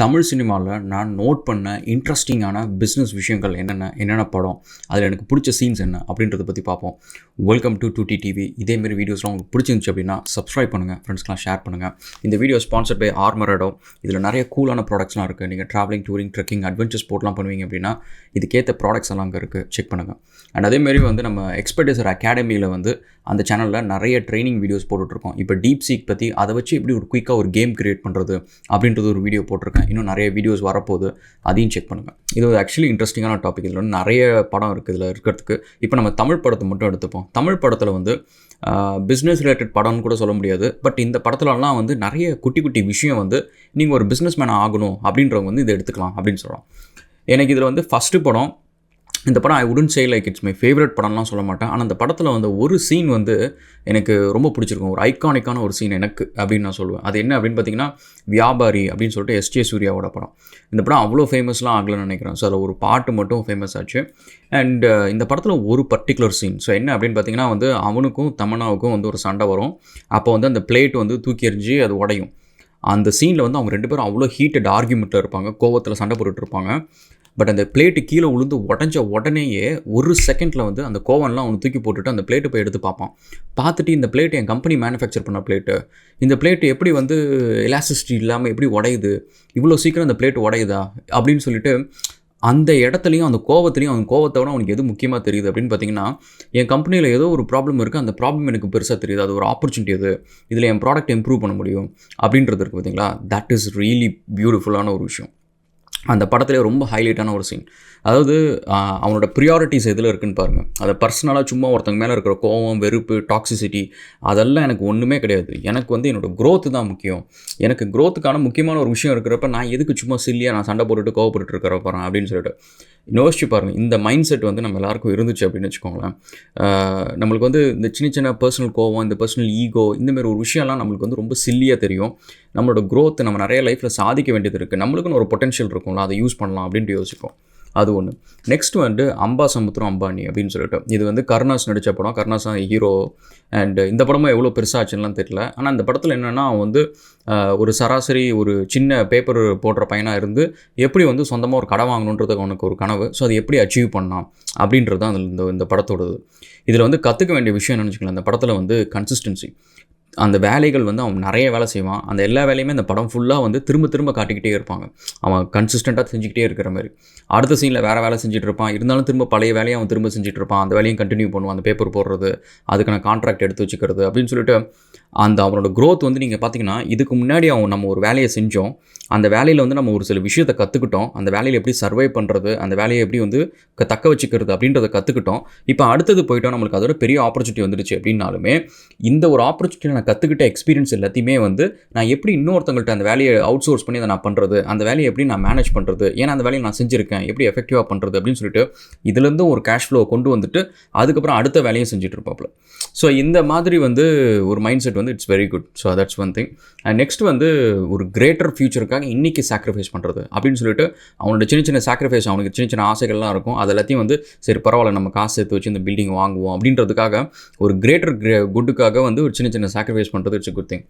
தமிழ் சினிமாவில் நான் நோட் பண்ண இன்ட்ரெஸ்டிங்கான பிஸ்னஸ் விஷயங்கள் என்னென்ன படம், அதில் எனக்கு பிடிச்ச சீன்ஸ் என்ன அப்படின்றத பற்றி பார்ப்போம். Welcome to 2T TV. இதேமாரி வீடியோஸ்லாம் உங்களுக்கு பிடிச்சிருந்துச்சு அப்படின்னா சப்ஸ்கிரைப் பண்ணுங்கள், ஃப்ரெண்ட்ஸ்லாம் ஷேர் பண்ணுங்கள். இந்த வீடியோ ஸ்பான்சர்ட் பை ஆர்மரடோ. இதில் நிறைய கூலான ப்ராடக்ட்ஸ்லாம் இருக்குது. நீங்கள் ட்ராவலிங், டூரிங், ட்ரெக்கிங், அட்வென்ச்சர் ஸ்போர்ட்லாம் பண்ணுவீங்க அப்படின்னா இதுக்கேற்ற ப்ராடக்ட்ஸ் எல்லாம் அங்கே இருக்குது, செக் பண்ணுங்கள். அண்ட் அதேமாரி நம்ம எக்ஸ்பர்டைசர் அகாடமியில் அந்த சேனலில் நிறைய ட்ரைனிங் வீடியோஸ் போட்டுட்ருக்கோம். இப்போ டீப் சீக் பற்றி அதை வச்சு எப்படி ஒரு குயிக்காக ஒரு கேம் கிரியேட் பண்ணுறது அப்படின்றது ஒரு வீடியோ போட்டிருக்கேன். இன்னும் நிறைய வீடியோஸ் வரப்போகுது, அதையும் செக் பண்ணுங்கள். இது ஒரு ஆக்சுவலி இன்ட்ரெஸ்டிங்கான டாபிக். இதில் நிறைய படம் இருக்குது இதில் இருக்கிறதுக்கு. இப்போ நம்ம தமிழ் படத்தை மட்டும் எடுத்துப்போம். தமிழ் படத்தில் பிஸ்னஸ் ரிலேட்டட் படம்னு கூட சொல்ல முடியாது. பட் இந்த படத்துலலாம் நிறைய குட்டி குட்டி விஷயம் நீங்கள் ஒரு பிஸ்னஸ் மேன் ஆகணும் அப்படின்றவங்க இதை எடுத்துக்கலாம் அப்படின்னு சொல்லலாம். எனக்கு இதில் ஃபஸ்ட்டு படம், இந்த படம் ஐ wouldn't say like it's my favourite படம்லாம் சொல்ல மாட்டேன். ஆனால் அந்த படத்தில் ஒரு சீன் எனக்கு ரொம்ப பிடிச்சிருக்கும். ஒரு ஐகானிக்கான ஒரு சீன் எனக்கு அப்படின்னு நான் சொல்லுவேன். அது என்ன அப்படின்னு பார்த்தீங்கன்னா, வியாபாரி அப்படின்னு சொல்லிட்டு S.J. சூர்யாவோட படம். இந்த படம் அவ்வளோ ஃபேமஸ்லாம் ஆகலன்னு நினைக்கிறேன். ஸோ அதில் ஒரு பாட்டு மட்டும் ஃபேமஸ் ஆச்சு. அண்ட் இந்த படத்தில் ஒரு பர்டிகுலர் சீன், ஸோ என்ன அப்படின்னு பார்த்தீங்கன்னா அவனுக்கும் தமன்னாவுக்கும் ஒரு சண்டை வரும். அப்போ அந்த பிளேட் தூக்கி எறிஞ்சு அது உடையும். அந்த சீனில் அவங்க ரெண்டு பேரும் அவ்வளோ ஹீட்டட் ஆர்கியூமெண்ட்டில் இருப்பாங்க, கோவத்தில் சண்டை போட்டுட்ருப்பாங்க. பட் அந்த பிளேட்டு கீழே விழுந்து உடஞ்ச உடனேயே ஒரு செகண்டில் அந்த கோவம்லாம் அவனை தூக்கி போட்டுட்டு அந்த பிளேட்டை போய் எடுத்து பார்த்துட்டு இந்த பிளேட்டு என் கம்பெனி மேனுஃபேக்சர் பண்ண பிளேட்டு, இந்த பிளேட்டு எப்படி எலாஸ்டிசிட்டி இல்லாமல் எப்படி உடையுது, இவ்வளோ சீக்கிரம் அந்த பிளேட்டு உடையுதா அப்படின்னு சொல்லிட்டு அந்த இடத்துலையும் அந்த கோவத்துலையும் அவன் கோவத்தோட அவனுக்கு எது முக்கியமாக தெரியுது அப்படின்னு பார்த்தீங்கன்னா, என் கம்பெனியில் ஏதோ ஒரு ப்ராப்ளம் இருக்குது, அந்த ப்ராப்ளம் எனக்கு பெருசாக தெரியுது, அது ஒரு ஆப்பர்ச்சுனிட்டி, அது இதில் என் ப்ராடக்ட் இம்ப்ரூவ் பண்ண முடியும் அப்படின்றது இருக்குது பார்த்தீங்களா. தட் இஸ் ரியலி பியூட்டிஃபுல்லான ஒரு விஷயம். அந்த படத்துலேயே ரொம்ப ஹைலைட்டான ஒரு சீன். அதாவது அவனோட ப்ரியாரிட்டிஸ் எதில் இருக்குன்னு பாருங்கள். அதை பர்சனலாக சும்மா ஒருத்தங்க மேலே இருக்கிற கோவம், வெறுப்பு, டாக்ஸிசிட்டி அதெல்லாம் எனக்கு ஒன்றுமே கிடையாது. எனக்கு என்னோடய க்ரோத்து தான் முக்கியம். எனக்கு க்ரோத்துக்கான முக்கியமான ஒரு விஷயம் இருக்கிறப்ப நான் எதுக்கு சும்மா சில்லியாக நான் சண்டை போட்டுட்டு கோவப்பட்டு இருக்கிற போகிறேன் அப்படின்னு சொல்லிட்டு யோசிச்சு பாருங்கள். இந்த மைண்ட் செட் நம்ம எல்லாருக்கும் இருந்துச்சு அப்படின்னு வச்சுக்கோங்களேன். நம்மளுக்கு இந்த சின்ன சின்ன பர்சனல் கோவம், இந்த பர்சனல் ஈகோ, இந்தமாரி ஒரு விஷயம்லாம் நம்மளுக்கு ரொம்ப சில்லியாக தெரியும். நம்மளோட க்ரோத் நம்ம நிறைய லைஃப்பில் சாதிக்க வேண்டியது இருக்குது, நம்மளுக்குன்னு ஒரு பொட்டன்ஷியல் இருக்கும்ல, அதை யூஸ் பண்ணலாம் அப்படின்ட்டு யோசிப்போம். அது ஒன்று. நெக்ஸ்ட் அம்பாசமுத்திரம் அம்பானி அப்படின்னு சொல்லிட்டு இது கருணாஸ் நடித்த படம். கருணாஸ் தான் ஹீரோ. அண்ட் இந்த படமும் எவ்வளோ பெருசாச்சுலாம் தெரியல. ஆனால் இந்த படத்தில் என்னென்னா அவன் ஒரு சராசரி ஒரு சின்ன பேப்பர் போடுற பையனாக இருந்து எப்படி சொந்தமாக ஒரு கடை வாங்கணுன்றது அவனுக்கு ஒரு கனவு. ஸோ அதை எப்படி அச்சீவ் பண்ணலாம் அப்படின்றது தான் அதில் இந்த படத்தோடது. இதில் கற்றுக்க வேண்டிய விஷயம் என்னென்னு வச்சுக்கலாம். இந்த படத்தில் கன்சிஸ்டன்சி. அந்த வேலைகள் அவன் நிறைய வேலை செய்வான். அந்த எல்லா வேலையுமே அந்த படம் ஃபுல்லாக திரும்ப திரும்ப காட்டிக்கிட்டே இருப்பாங்க. அவன் கன்சிஸ்டண்ட்டாக செஞ்சுக்கிட்டே இருக்கிற மாதிரி. அடுத்த சீனில் வேறு வேலை செஞ்சுட்டு இருப்பான், இருந்தாலும் திரும்ப பழைய வேலையை அவன் திரும்ப செஞ்சுட்டு இருப்பான். அந்த வேலையும் கண்டினியூ பண்ணுவான். அந்த பேப்பர் போடுறது, அதுக்கான கான்ட்ராக்ட் எடுத்து வச்சுக்கிறது அப்படின்னு சொல்லிட்டு அவனோட க்ரோத் நீங்கள் பார்த்தீங்கன்னா, இதுக்கு முன்னாடி நம்ம ஒரு வேலையை செஞ்சோம், அந்த வேலையில் நம்ம ஒரு சில விஷயத்தை கற்றுக்கிட்டோம், அந்த வேலையில் எப்படி சர்வை பண்ணுறது, அந்த வேலையை எப்படி தக்க வச்சுக்கிறது அப்படின்றத கற்றுக்கிட்டோம். இப்போ அடுத்தது போயிட்டோம், நம்மளுக்கு அதோட பெரிய ஆப்பர்ச்சுனிட்டி வந்துடுச்சு அப்படின்னாலுமே இந்த ஒரு ஆப்பர்ச்சுனிட்டி நான் கற்றுக்கிட்ட எக்ஸ்பீரியன்ஸ் எல்லாத்தையுமே நான் எப்படி இன்னொருத்தவங்கள்ட்ட அந்த வேலையை அவுட் சோர்ஸ் பண்ணி அதை நான் பண்ணுறது, அந்த வேலையை எப்படி நான் மேனேஜ் பண்ணுறது, ஏன்னா அந்த வேலையை நான் செஞ்சுருக்கேன், எப்படி எஃபெக்டிவாக பண்ணுறது அப்படின்னு சொல்லிட்டு இதுலேருந்து ஒரு கேஷ் ஃப்ளோ கொண்டு வந்துட்டு அதுக்கப்புறம் அடுத்த வேலையும் செஞ்சுட்டு இருப்பாப்புல. ஸோ இந்த மாதிரி ஒரு mind said it's very good. So that's one thing. And next ஒரு கிரேட்டர் ஃபியூச்சருக்காக இன்றைக்கி சாக்ரிஃபைஸ் பண்ணுறது அப்படின்னு சொல்லிட்டு அவனோட சின்ன சின்ன சாக்ரிஃபைஸ், அவனுக்கு சின்ன சின்ன ஆசைகள்லாம் இருக்கும், அது எல்லாத்தையும் சரி பரவாயில்ல நம்ம காசு சேர்த்து வச்சு இந்த பில்டிங் வாங்குவோம் அப்படின்றதுக்காக ஒரு கிரேட்டர் குட்டுக்காக ஒரு சின்ன சின்ன சாக்ரிஃபைஸ் பண்ணுறது இட்ஸ் குட் திங்.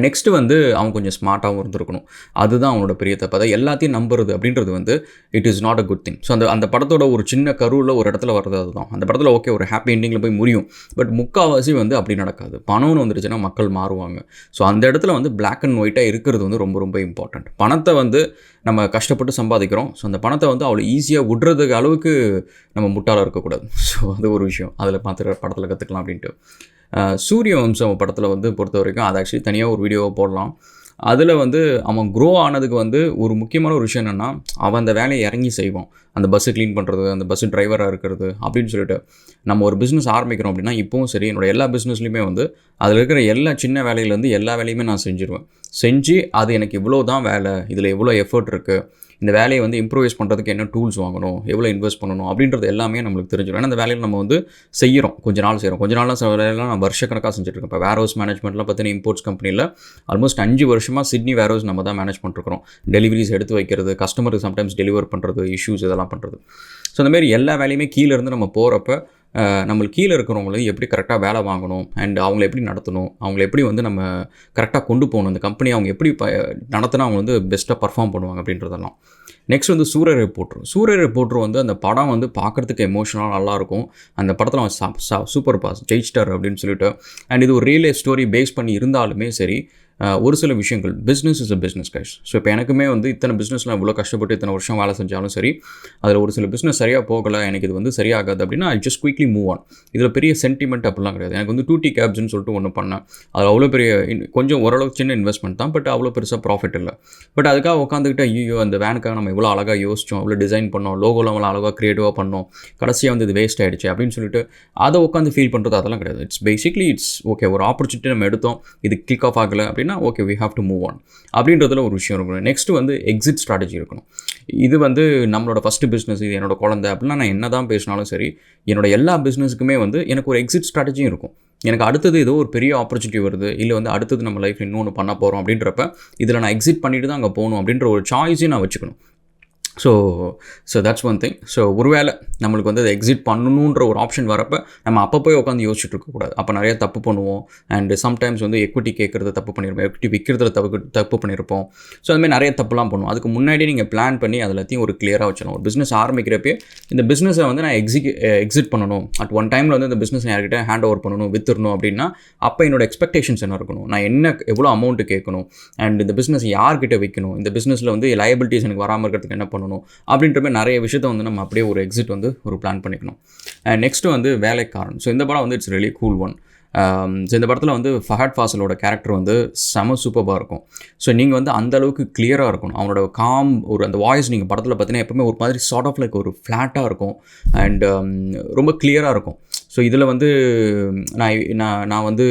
நெக்ஸ்ட்டு அவன் கொஞ்சம் ஸ்மார்ட்டாகவும் இருந்திருக்கணும். அதுதான் அவனோட பெரிய தப்பு. அதை எல்லாத்தையும் நம்புறது அப்படின்றது it is not a good thing. So அந்த படத்தோட ஒரு சின்ன கருவில் ஒரு இடத்துல வர்றது அதுதான். அந்த படத்தில் ஓகே ஒரு ஹாப்பி எண்டிங்கில் போய் முடியும். பட் முக்கால்வாசி அப்படி நடக்காது. பணம்னு வந்துருச்சுன்னா மக்கள் மாறுவாங்க. ஸோ அந்த இடத்துல பிளாக் அண்ட் ஒயிட்டாக இருக்கிறது ரொம்ப ரொம்ப இம்பார்ட்டண்ட். பணத்தை நம்ம கஷ்டப்பட்டு சம்பாதிக்கிறோம். ஸோ அந்த பணத்தை அவ்வளோ ஈஸியாக விடுறதுக்கு அளவுக்கு நம்ம முட்டாளாக இருக்கக்கூடாது. ஸோ அது ஒரு விஷயம் அதில் பார்த்துட்டு படத்தில் கற்றுக்கலாம் அப்படின்ட்டு. சூரிய வம்சம் படத்தில் பொறுத்த வரைக்கும் அது ஆக்சுவலி தனியாக ஒரு வீடியோவை போடலாம். அதில் அவன் க்ரோ ஆனதுக்கு ஒரு முக்கியமான ஒரு விஷயம் என்னென்னா, அவன் அந்த வேலையை இறங்கி செய்வான். அந்த பஸ்ஸு க்ளீன் பண்ணுறது, அந்த பஸ்ஸு டிரைவராக இருக்கிறது அப்படின்னு சொல்லிட்டு நம்ம ஒரு பிஸ்னஸ் ஆரம்பிக்கிறோம் அப்படின்னா, இப்போவும் சரி என்னோடய எல்லா பிஸ்னஸ்லையுமே அதில் இருக்கிற எல்லா சின்ன வேலையிலேருந்து எல்லா வேலையுமே நான் செஞ்சுருவேன். செஞ்சு அது எனக்கு இவ்வளோ தான் வேலை, இதில் எவ்வளோ எஃபர்ட் இருக்குது, இந்த வேலையை இம்ப்ரூவைஸ் பண்ணுறதுக்கு என்ன டூல்ஸ் வாங்கணும், எவ்வளோ இன்வெஸ்ட் பண்ணணும் அப்படின்றது எல்லாமே நம்மளுக்கு தெரிஞ்சிடும். ஏன்னா அந்த வேலையில் நம்ம செய்கிறோம், கொஞ்ச நாள் செய்கிறோம். கொஞ்ச நாள்லாம் சில வேலையெல்லாம் நான் வருஷக்கணக்காக செஞ்சுட்ருக்கேன். இப்போ வேர் ஹவுஸ் மேனேஜ்மெண்ட்லாம் பார்த்தீங்கன்னா இம்போர்ட்ஸ் கம்பெனியில் ஆல்மோஸ்ட் 5 வருஷமாக சிட்னி வேர் ஹவுஸ் நம்ம தான் மேனேஜ் பண்ணிருக்கிறோம். டெலிவரிஸ் எடுத்து வைக்கிறது, கஸ்டமருக்கு சம்டைம்ஸ் டெலிவர் பண்ணுறது, இஷ்யூஸ் இதெல்லாம் பண்ணுறது. ஸோ அந்தமாரி எல்லா வேலையுமே கீழேருந்து நம்ம போகிறப்ப நம்மளுக்கு கீழே இருக்கிறவங்களையும் எப்படி கரெக்டாக வேலை வாங்கணும் அண்ட் அவங்கள எப்படி நடத்தணும், அவங்கள எப்படி வந்து நம்ம கரெக்டாக கொண்டு போகணும், இந்த கம்பெனி அவங்க எப்படி நடத்தினா அவங்க வந்து பெஸ்ட்டாக பர்ஃபார்ம் பண்ணுவாங்க அப்படின்றதெல்லாம். நெக்ஸ்ட் வந்து சூரிய ரிப்போர்ட்டர் வந்து அந்த படம் வந்து பார்க்குறதுக்கு எமோஷனலாக நல்லாயிருக்கும். அந்த படத்தில் அவன் சூப்பர் பாஸ் ஜெயிச்சிட்டார் அப்படின்னு சொல்லிட்டு. அண்ட் இது ஒரு ரியல் லைஃப் ஸ்டோரி பேஸ் பண்ணி இருந்தாலுமே சரி, ஒரு சில விஷயங்கள் business is a business guys. So இப்போ எனக்குமே வந்து இத்தனை பிஸ்னஸ்லாம் இவ்வளோ கஷ்டப்பட்டு இத்தனை வருஷம் வேலை செஞ்சாலும் சரி, அதில் ஒரு சில பிஸ்னஸ் சரியாக போகலை, எனக்கு இது வந்து சரியாகாது அப்படின்னா I just quickly move on. இதில் பெரிய சென்டிமெண்ட் அப்படிலாம் கிடையாது. எனக்கு வந்து 2T கேப்ஸ்ன்னு சொல்லிட்டு ஒன்று பண்ணேன். அது அவ்வளோ பெரிய கொஞ்சம் ஓரளவுக்கு சின்ன இன்வெஸ்ட்மெண்ட் தான், பட் அவ்வளோ பெருசாக ப்ராஃபிட் இல்லை. பட் அதுக்காக உட்காந்துக்கிட்டு ஐயோ அந்த வேனுக்காக நம்ம இவ்வளோ அழகாக யோசித்தோம், இவ்வளோ டிசைன் பண்ணோம், லோகோலாம் அவ்வளோ அழகாக க்ரியேட்டிவாக பண்ணோம், கடைசியாக வந்து இது வேஸ்ட் ஆகிடுச்சு அப்படின்னு சொல்லிட்டு அதை உட்காந்து ஃபீல் பண்ணுறது அதெல்லாம் கிடையாது. இட்ஸ் பேசிக்லி ஓகே, ஒரு ஆப்பர்ச்சுனிட்டி நம்ம எடுத்தோம், இது கிளிக் ஆஃப் ஆகலை அப்படின்னா okay we have to move on அப்படின்றதுல ஒரு விஷயம் இருக்கணும். நெக்ஸ்ட் வந்து எக்ஸிட் ஸ்ட்ராட்டஜி இருக்கணும். இது வந்து நம்மளோட ஃபஸ்ட்டு பிஸ்னஸ், இது என்னோட குழந்தை அப்படின்னா நான் என்ன தான் பேசினாலும் சரி, என்னோட எல்லா பிஸ்னஸுக்குமே வந்து எனக்கு ஒரு எக்ஸிட் ஸ்ட்ராட்டஜியும் இருக்கும். எனக்கு அடுத்தது ஏதோ ஒரு பெரிய ஆப்பர்ச்சுனிட்டி வருது, இல்லை வந்து அடுத்தது நம்ம லைஃப்பில் இன்னொன்று பண்ண போகிறோம் அப்படின்றப்ப இதில் நான் எக்ஸிட் பண்ணிட்டு தான் அங்கே போகணும் அப்படின்ற ஒரு சாய்ஸையும் நான் வச்சுக்கணும். So that's one thing. So ஒருவேளை நம்மளுக்கு வந்து அதை எக்ஸிட் பண்ணணுன்ற ஒரு ஆப்ஷன் வரப்போ நம்ம அப்போ போய் உட்காந்து யோசிச்சுட்டு இருக்கக்கூடாது. அப்போ நிறைய தப்பு பண்ணுவோம். அண்ட் சம்டைம்ஸ் வந்து எக்விட்டி கேட்குறது தப்பு பண்ணியிருப்போம், எக்விட்டி விற்கிறதுல தப்பு பண்ணியிருப்போம். ஸோ அதுமாதிரி நிறைய தப்புலாம் பண்ணுவோம். அதுக்கு முன்னாடி நீங்கள் பிளான் பண்ணி அதெல்லாத்தையும் ஒரு கிளியராக வச்சிடணும். ஒரு பிஸ்னஸ் ஆரம்பிக்கிறப்பே இந்த பிஸ்னஸை வந்து நான் எக்ஸிட் பண்ணணும், அட் ஒன் டைமில் வந்து இந்த பிஸ்னஸ் யார்கிட்ட ஹேண்ட் ஓவர் பண்ணணும், வித்துடணும் அப்படின்னா அப்போ என்னோட எக்ஸ்பெக்டேஷன்ஸ் என்ன இருக்கணும், நான் எவ்வளோ அமௌண்ட்டு கேட்கணும், அண்ட் இந்த பிஸ்னஸ் யார்கிட்ட விற்கணும், இந்த பிஸ்னஸில் வந்து லைபிலிட்டிஸ் எனக்கு வராமல் இருக்கிறதுக்கு என்ன பண்ணணும் அப்படின்ற மாதிரி நிறைய விஷயத்தை வந்து நம்ம அப்படியே ஒரு எக்ஸிட் வந்து ஒரு பிளான் பண்ணிக்கணும். நெக்ஸ்ட்டு வந்து வேலைக்காரன். ஸோ இந்த படம் வந்து it's really cool one. So இந்த படத்தில் வந்து ஃபஹத் ஃபாசிலோட கேரக்டர் வந்து செம சூப்பராக இருக்கும். ஸோ நீங்கள் வந்து அந்தளவுக்கு கிளியராக இருக்கணும். அவனோட ஒரு அந்த வாய்ஸ் நீங்கள் படத்தில் பார்த்தீங்கன்னா எப்பவுமே ஒரு மாதிரி சார்ட் ஆஃப் லைக் ஒரு ஃப்ளாட்டாக இருக்கும் அண்ட் ரொம்ப கிளியராக இருக்கும். ஸோ இதில் வந்து நான் வந்து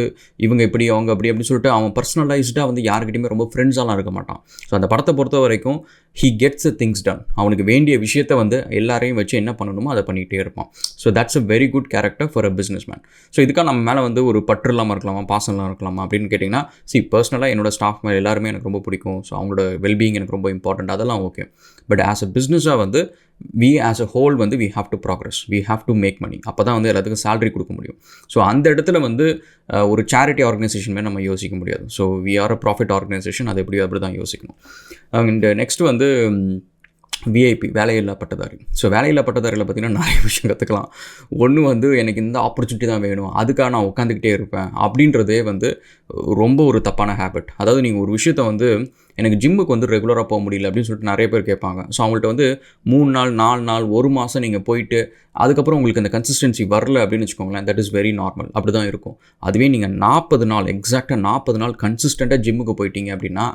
இவங்க இப்படி அவங்க அப்படின்னு சொல்லிட்டு அவன் பர்சனலைஸ்டாக வந்து யாருக்கிட்டையுமே ரொம்ப ஃப்ரெண்ட்ஸாலாம் இருக்க மாட்டான். ஸோ அந்த படத்தை பொறுத்த வரைக்கும் he gets the things ton. அவனுக்கு வேண்டிய விஷயத்தை வந்து எல்லாரையும் வச்சு என்ன பண்ணணுமோ அதை பண்ணிகிட்டே இருப்பான். So that's a very good character for a business man. So இதுக்காக நம்ம மேலே வந்து ஒரு பற்று இல்லாமல் இருக்கலாமா, பாசம் இல்லாமல் இருக்கலாமா அப்படின்னு கேட்டிங்கன்னா, பர்சனலாக என்னோட ஸ்டாஃப் மேலே எல்லாருமே எனக்கு ரொம்ப பிடிக்கும். ஸோ அவங்களோட வெல்பீயிங் எனக்கு ரொம்ப இம்பார்ட்டண்ட், அதெல்லாம் ஓகே. பட் ஆஸ் அ பிஸ்னஸாக வந்து we as a whole வந்து we have to progress, we have to make money. அப்போ தான் வந்து எல்லாத்துக்கும் சேலரி கொடுக்க முடியும். ஸோ அந்த இடத்துல வந்து ஒரு சேரிட்டி ஆர்கனைசேஷன் மேலே நம்ம யோசிக்க முடியாது. So we are a profit organisation, அது அப்படி தான் யோசிக்கணும். அண்ட் நெக்ஸ்ட் வந்து விஐபி, வேலையில்லா பட்டதாரி. ஸோ வேலையில்லா பட்டதாரியில் பார்த்திங்கன்னா நிறைய விஷயம் கற்றுக்கலாம். ஒன்று வந்து எனக்கு இந்த ஆப்பர்ச்சுனிட்டி தான் வேணும், அதுக்காக நான் உட்காந்துக்கிட்டே இருப்பேன் அப்படின்றதே வந்து ரொம்ப ஒரு தப்பான ஹேபிட். அதாவது நீங்கள் ஒரு விஷயத்தை வந்து எனக்கு ஜிம்முக்கு வந்து ரெகுலராக போக முடியல அப்படின்னு சொல்லிட்டு நிறைய பேர் கேட்பாங்க. ஸோ அவங்கள்ட்ட வந்து 3 நாள் 4 நாள் 1 மாதம் நீங்கள் போயிட்டு அதுக்கப்புறம் உங்களுக்கு அந்த கன்சிஸ்டன்சி வரல அப்படின்னு வச்சுக்கோங்களேன், தட் இஸ் வெரி நார்மல், அப்படி தான் இருக்கும். அதுவே நீங்கள் 40 நாள் எக்ஸாக்டாக 40 நாள் கன்சிஸ்டண்ட்டாக ஜிம்முக்கு போயிட்டீங்க அப்படின்னா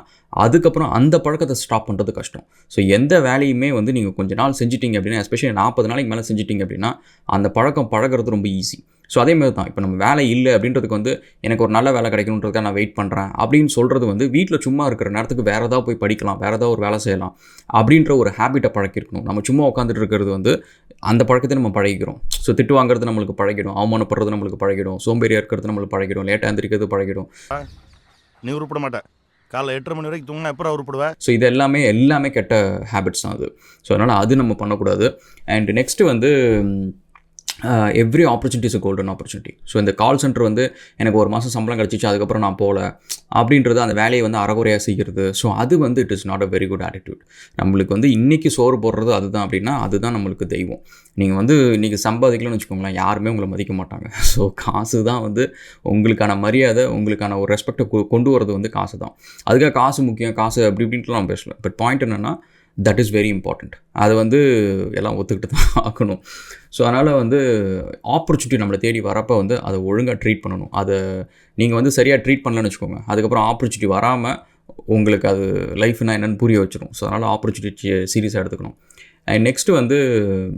அதுக்கப்புறம் அந்த பழக்கத்தை ஸ்டாப் பண்ணுறது கஷ்டம். ஸோ எந்த வேலையுமே வந்து நீங்கள் கொஞ்ச நாள் செஞ்சிட்டிங்க அப்படின்னா, எஸ்பெஷலி 40 நாளைக்கு மேலே செஞ்சிட்டிங்க அப்படின்னா அந்த பழக்கம் பழகிறது ரொம்ப ஈஸி. ஸோ அதேமாதிரி தான் இப்போ நம்ம வேலை இல்லை அப்படின்றதுக்கு வந்து எனக்கு ஒரு நல்ல வேலை கிடைக்கணுன்றதுக்காக நான் வெயிட் பண்ணுறேன் அப்படின்னு சொல்கிறது வந்து வீட்டில் சும்மா இருக்கிற நேரத்துக்கு வேறு ஏதாவது போய் படிக்கலாம், வேறு ஏதாவது ஒரு வேலை செய்யலாம் அப்படின்ற ஒரு ஹேபிட்டை பழக்கிருக்கணும். நம்ம சும்மா உட்காந்துட்டு இருக்கிறது வந்து அந்த பழக்கத்தை நம்ம பழகிக்கிறோம். ஸோ திட்டு வாங்குறது நம்மளுக்கு பழகிடும், அவமானப்படுறது நம்மளுக்கு பழகிடும், சோம்பேறியாக இருக்கிறது நம்மளுக்கு பழகிடும், லேட்டாக எழுந்திரிக்கிறது பழகிடும். நீ உருப்பிட மாட்டேன், காலைல 8:30 மணி வரைக்கும் தூங்கினா எப்போ உருப்பிடுவேன். ஸோ இது எல்லாமே கெட்ட ஹேபிட்ஸ் தான் அது. ஸோ அதனால் அது நம்ம பண்ணக்கூடாது. அண்ட் நெக்ஸ்ட்டு வந்து every opportunity is a golden opportunity. So இந்த கால் சென்டர் வந்து எனக்கு ஒரு மாதம் சம்பளம் கிடச்சிச்சு, அதுக்கப்புறம் நான் போகல அப்படின்றது, அந்த வேலையை வந்து அறகுறையாக செய்கிறது, ஸோ அது வந்து it is not a very good attitude. நம்மளுக்கு வந்து இன்றைக்கி சோறு போடுறது அதுதான் அப்படின்னா அதுதான் நம்மளுக்கு தெய்வம். நீங்கள் வந்து இன்றைக்கி சம்பாதிக்கலன்னு வச்சுக்கோங்களேன், யாருமே உங்களை மதிக்க மாட்டாங்க. ஸோ காசு தான் வந்து உங்களுக்கான மரியாதை, உங்களுக்கான ஒரு ரெஸ்பெக்டை கொண்டு வரது வந்து காசு தான். அதுக்காக காசு முக்கியம், காசு அப்படி இப்படின்ட்டுலாம் நான் பேசல. பட் பாயிண்ட் என்னென்னா தட் இஸ் வெரி இம்பார்ட்டண்ட். அது வந்து எல்லாம் ஒத்துக்கிட்டு தான் ஆக்கணும். ஸோ அதனால் வந்து ஆப்பர்ச்சுனிட்டி நம்மளை தேடி வரப்போ வந்து அதை ஒழுங்காக ட்ரீட் பண்ணணும். அதை நீங்கள் வந்து சரியாக ட்ரீட் பண்ணலன்னு வச்சுக்கோங்க, அதுக்கப்புறம் ஆப்பர்ச்சுனிட்டி வராமல் உங்களுக்கு அது லைஃப்னா என்னென்னு புரிய வச்சிடும். ஸோ அதனால் ஆப்பர்ச்சுனிட்டியை சீரியஸாக எடுத்துக்கணும். அண்ட் நெக்ஸ்ட்டு வந்து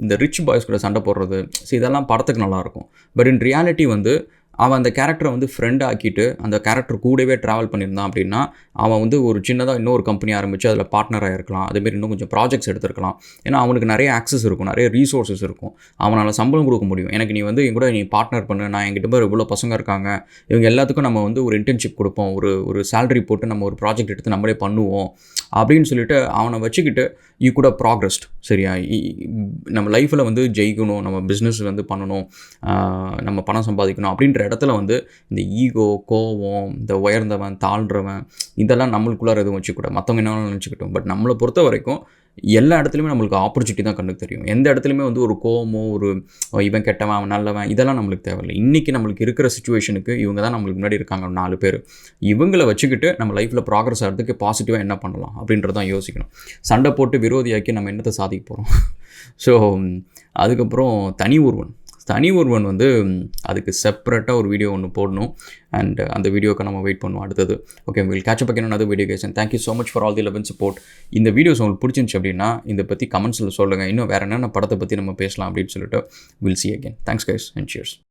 இந்த ரிச் பாய்ஸ் கூட சண்டை போடுறது, ஸோ இதெல்லாம் படத்துக்கு நல்லாயிருக்கும். பட் இன் ரியாலிட்டி வந்து அவன் அந்த கேரக்டரை வந்து ஃப்ரெண்ட் ஆக்கிட்டு அந்த கேரக்டர் கூடவே ட்ராவல் பண்ணியிருந்தான் அப்படின்னா அவன் வந்து ஒரு சின்னதாக இன்னொரு கம்பெனி ஆரம்பித்து அதில் பார்ட்னராக இருக்கலாம், அதேமாரி இன்னும் கொஞ்சம் ப்ராஜெக்ட்ஸ் எடுத்துருக்கலாம். ஏன்னா அவனுக்கு நிறைய ஆக்சஸ் இருக்கும், நிறைய ரீசோர்ஸஸ் இருக்கும், அவனால் சம்பளம் கொடுக்க முடியும். எனக்கு நீ வந்து என் கூட நீ பார்ட்னர் பண்ணு, நான் என்கிட்ட பேர் இவ்வளோ பசங்க இருக்காங்க, இவங்க எல்லாத்துக்கும் நம்ம வந்து ஒரு இன்டர்ன்ஷிப் கொடுப்போம், ஒரு சேலரி போட்டு நம்ம ஒரு ப்ராஜெக்ட் எடுத்து நம்மளே பண்ணுவோம் அப்படின்னு சொல்லிட்டு அவனை வச்சுக்கிட்டு யூ கூட ப்ராக்ரஸ்ட் சரியா. நம்ம லைஃப்பில் வந்து ஜெயிக்கணும், நம்ம பிஸ்னஸ் வந்து பண்ணணும், நம்ம பணம் சம்பாதிக்கணும் அப்படின்ற இடத்துல வந்து இந்த ஈகோ, கோவம், இந்த உயர்ந்தவன் தாழ்றவன் இதெல்லாம் நம்மளுக்குள்ளார எதுவும் வச்சுக்கூடாது. மற்றவங்க என்ன நினச்சிக்கிட்டோம். பட் நம்மளை பொறுத்த வரைக்கும் எல்லா இடத்துலையுமே நம்மளுக்கு ஆப்பர்ச்சுனிட்டி தான் கண்ணுக்கு தெரியும். எந்த இடத்துலையுமே வந்து ஒரு கோவமோ ஒரு இவன் கெட்டவன் அவன் நல்லவன் இதெல்லாம் நம்மளுக்கு தேவையில்லை. இன்றைக்கி நம்மளுக்கு இருக்கிற சுச்சுவேஷனுக்கு இவங்க தான் நம்மளுக்கு முன்னாடி இருக்காங்க 4 பேர். இவங்களை வச்சுக்கிட்டு நம்ம லைஃப்பில் ப்ராக்ரஸ் ஆகிறதுக்கு பாசிட்டிவாக என்ன பண்ணலாம் அப்படின்றதான் யோசிக்கணும். சண்டை போட்டு விரோதியாக்கி நம்ம என்னத்தை சாதிக்க போகிறோம். ஸோ அதுக்கப்புறம் தனி ஒருவன் வந்து அதுக்கு செப்பரேட்டாக ஒரு வீடியோ ஒன்று போடணும். அண்ட் அந்த வீடியோக்கு நம்ம வெயிட் பண்ணுவோம் அடுத்தது. Okay, will catch up again another video guys, and thank you so much for all the love and support. இந்த வீடியோஸ் உங்களுக்கு பிடிச்சிருந்துச்சு அப்படின்னா இதை பற்றி கமெண்ட்ஸில் சொல்லுங்கள். இன்னும் வேறு என்னென்ன படத்தை பற்றி நம்ம பேசலாம் அப்படின்னு சொல்லிட்டு will see again. Thanks guys and cheers.